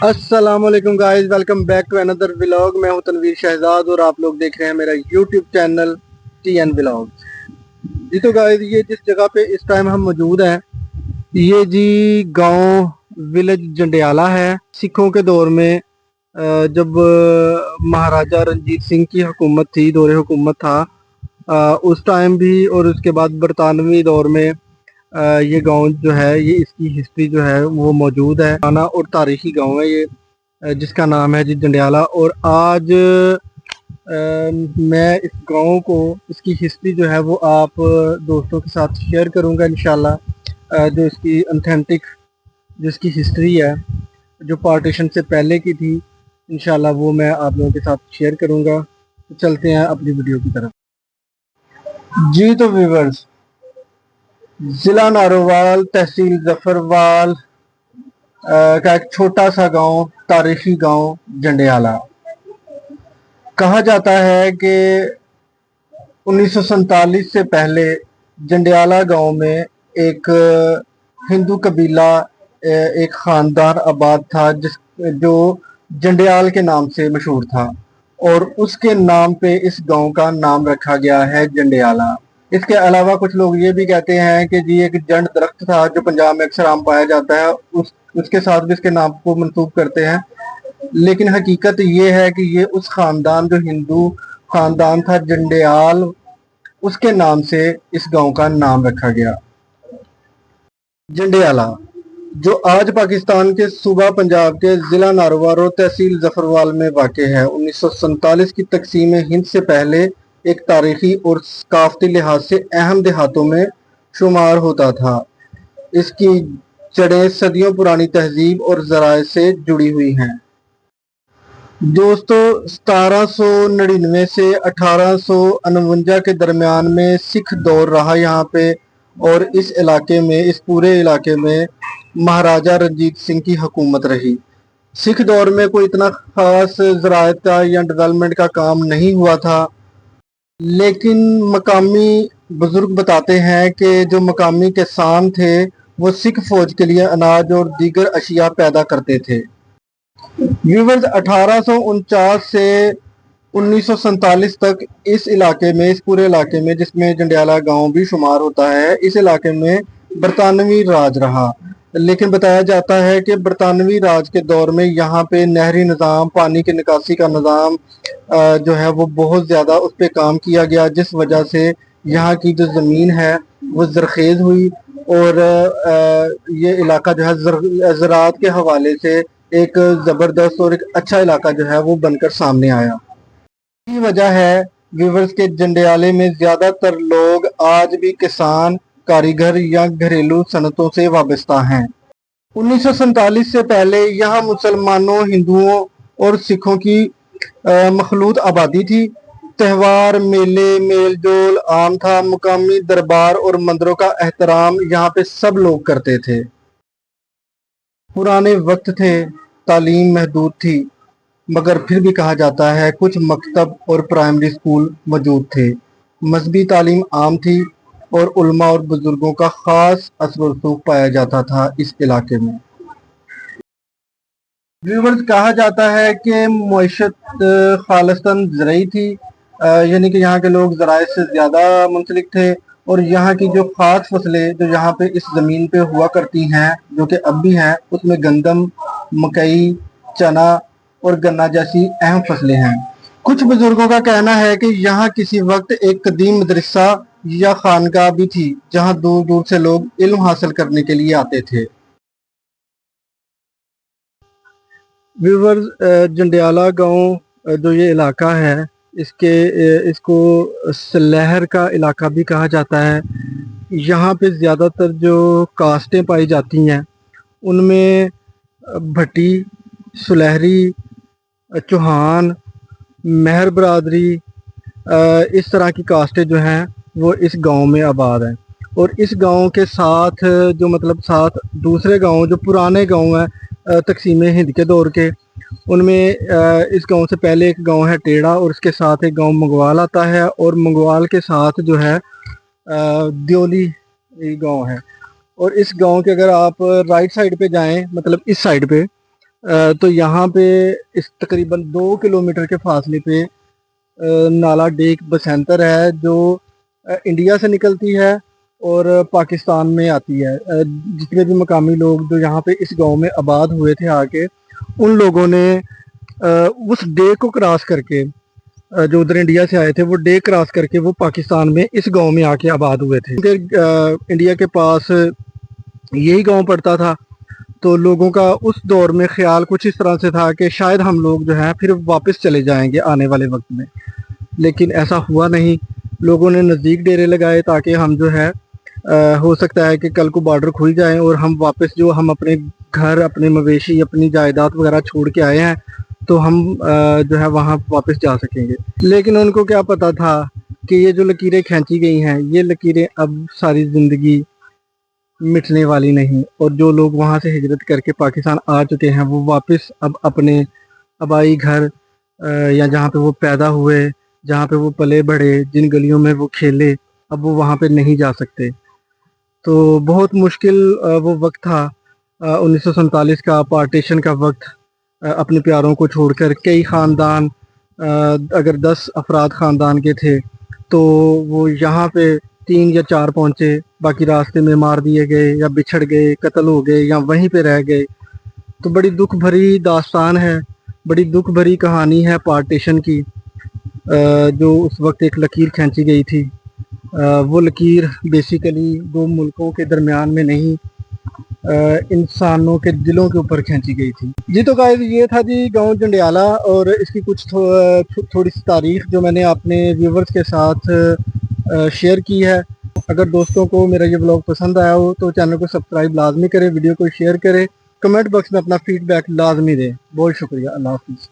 अस्सलाम वालेकुम guys, welcome back to another vlog. मैं हूं तनवीर शहजाद और आप लोग देख रहे हैं मेरा यूट्यूब चैनल TN व्लॉग। जी तो गाइस, ये जिस जगह पे इस टाइम हम मौजूद हैं, ये जी गांव विलेज जंडियाला है। सिखों के दौर में जब महाराजा रंजीत सिंह की हुकूमत थी, दौरे हुकूमत था, उस टाइम भी, और उसके बाद बरतानवी दौर में ये गांव जो है, ये इसकी हिस्ट्री जो है वो मौजूद है। पुराना और तारीखी गांव है ये, जिसका नाम है जी जंडियाला। और आज मैं इस गांव को, इसकी हिस्ट्री जो है वो आप दोस्तों के साथ शेयर करूंगा इंशाल्लाह। जो इसकी ऑथेंटिक, जो इसकी हिस्ट्री है, जो पार्टीशन से पहले की थी, इंशाल्लाह वो मैं आप लोगों के साथ शेयर करूंगा। तो चलते हैं अपनी वीडियो की तरफ। जी तो व्यूवर्स, जिला नारोवाल, तहसील जफरवाल का एक छोटा सा गांव, तारीखी गांव जंडियाला। कहा जाता है कि 1947 से पहले जंडियाला गांव में एक हिंदू कबीला, एक खानदान आबाद था जो जंडियाल के नाम से मशहूर था, और उसके नाम पे इस गांव का नाम रखा गया है जंडियाला। इसके अलावा कुछ लोग ये भी कहते हैं कि जी एक जंड दरख्त था जो पंजाब में अक्सर आम पाया जाता है, उसके साथ भी इसके नाम को मंसूब करते हैं। लेकिन हकीकत ये है कि ये उस खानदान, जो हिंदू खानदान था जंडियाल, उसके नाम से इस गांव का नाम रखा गया जंडियाला, जो आज पाकिस्तान के सूबा पंजाब के जिला नारोवाल और तहसील जफरवाल में वाक़ है। 1947 की तकसीम हिंद से पहले एक तारीखी और सकाफती लिहाज से अहम देहातों में शुमार होता था। इसकी जड़ें सदियों पुरानी तहजीब और ज़राए से जुड़ी हुई हैं। दोस्तों, 1799 से 1849 के दरमियान में सिख दौर रहा यहाँ पे, और इस इलाके में, इस पूरे इलाके में महाराजा रंजीत सिंह की हुकूमत रही। सिख दौर में कोई इतना खास ज़राअत का या डेवलपमेंट का काम नहीं हुआ था, लेकिन मकामी बुजुर्ग बताते हैं कि जो मकामी किसान थे वो सिख फौज के लिए अनाज और दीगर अशिया पैदा करते थे। व्यूवर्स, 1849 से 1947 तक इस इलाके में, इस पूरे इलाके में, जिसमें जंडियाला गांव भी शुमार होता है, इस इलाके में बरतानवी राज रहा। लेकिन बताया जाता है कि बरतानवी राज के दौर में यहाँ पे नहरी निज़ाम, पानी की निकासी का निज़ाम जो है वो बहुत ज़्यादा उस पर काम किया गया, जिस वजह से यहाँ की जो ज़मीन है वो ज़रखेज़ हुई, और ये इलाका जो है ज़राअत के हवाले से एक ज़बरदस्त और एक अच्छा इलाका जो है वो बनकर सामने आया। यही वजह है व्यूवर्स के जंडियाले में ज़्यादातर लोग आज भी किसान, कारीगर या घरेलू सनतों से वाबस्ता हैं। 1947 से पहले यहाँ मुसलमानों, हिंदुओं और सिखों की मखलूत आबादी थी। त्यौहार, मेले, मेल जोल आम था। मुकामी दरबार और मंदिरों का एहतराम यहाँ पे सब लोग करते थे। पुराने वक्त थे, तालीम महदूद थी, मगर फिर भी कहा जाता है कुछ मकतब और प्राइमरी स्कूल मौजूद थे। मजहबी तालीम आम थी और उलमा और बुजुर्गों का खास असर रसूख पाया जाता था इस इलाके में। व्यूवर्स, कहा जाता है कि मईशत खालिस्तन ज़रई थी, यानी कि यहाँ के लोग ज़राए से ज़्यादा मुंसलिक थे, और यहाँ की जो खास फसलें जो यहाँ पे इस ज़मीन पे हुआ करती हैं, जो कि अब भी हैं, उसमें गंदम, मकई, चना और गन्ना जैसी अहम फसलें हैं। कुछ बुजुर्गों का कहना है कि यहाँ किसी वक्त एक कदीम मदरसा या खानका भी थी, जहाँ दूर दूर से लोग इल्म हासिल करने के लिए आते थे। व्यूवर्स, जंडियाला गांव जो ये इलाका है, इसको सलहर का इलाका भी कहा जाता है। यहाँ पे ज़्यादातर जो कास्टें पाई जाती हैं, उनमें भट्टी, सुलहरी, चौहान, मेहर बरादरी, इस तरह की कास्टें जो हैं वो इस गांव में आबाद हैं। और इस गांव के साथ जो, मतलब साथ दूसरे गांव जो पुराने गांव हैं तकसीम हिंद के दौर के, उनमें इस गांव से पहले एक गांव है टेढ़ा, और इसके साथ एक गांव मंगवाल आता है, और मंगवाल के साथ जो है द्योली गांव है। और इस गांव के अगर आप राइट साइड पे जाएं, मतलब इस साइड पे, तो यहाँ पे इस तकरीबन 2 किलोमीटर के फासले पे नाला डेक बसंतर है जो इंडिया से निकलती है और पाकिस्तान में आती है। जितने भी मकामी लोग जो यहाँ पे इस गांव में आबाद हुए थे आके, उन लोगों ने उस डे को क्रॉस करके जो उधर इंडिया से आए थे वो डे क्रॉस करके वो पाकिस्तान में इस गांव में आके आबाद हुए थे। इंडिया के पास यही गांव पड़ता था, तो लोगों का उस दौर में ख्याल कुछ इस तरह से था कि शायद हम लोग जो है फिर वापस चले जाएंगे आने वाले वक्त में, लेकिन ऐसा हुआ नहीं। लोगों ने नज़दीक डेरे लगाए ताकि हम जो है हो सकता है कि कल को बॉर्डर खुल जाए और हम वापस जो हम अपने घर, अपने मवेशी, अपनी जायदाद वगैरह छोड़ के आए हैं, तो हम जो है वहाँ वापस जा सकेंगे। लेकिन उनको क्या पता था कि ये जो लकीरें खींची गई हैं, ये लकीरें अब सारी ज़िंदगी मिटने वाली नहीं, और जो लोग वहाँ से हिजरत करके पाकिस्तान आ चुके हैं वो वापस अब अपने आबाई घर या जहाँ पे वो पैदा हुए, जहाँ पे वो पले बढ़े, जिन गलियों में वो खेले, अब वो वहाँ पे नहीं जा सकते। तो बहुत मुश्किल वो वक्त था 1947 का, पार्टीशन का वक्त। अपने प्यारों को छोड़कर कई ख़ानदान, अगर 10 अफराद ख़ानदान के थे तो वो यहाँ पे 3 या 4 पहुँचे, बाकी रास्ते में मार दिए गए या बिछड़ गए, कत्ल हो गए या वहीं पे रह गए। तो बड़ी दुख भरी दास्तान है, बड़ी दुख भरी कहानी है पार्टीशन की, जो उस वक्त एक लकीर खींची गई थी। वो लकीर बेसिकली दो मुल्कों के दरमियान में नहीं, इंसानों के दिलों के ऊपर खींची गई थी। जी तो गाइस, ये था जी गांव जंडियाला और इसकी कुछ थोड़ी सी तारीख जो मैंने अपने व्यूवर्स के साथ शेयर की है। अगर दोस्तों को मेरा ये ब्लॉग पसंद आया हो तो चैनल को सब्सक्राइब लाजमी करें, वीडियो को शेयर करें, कमेंट बॉक्स में अपना फीडबैक लाजमी दें। बहुत शुक्रिया, अल्लाह हाफिज़।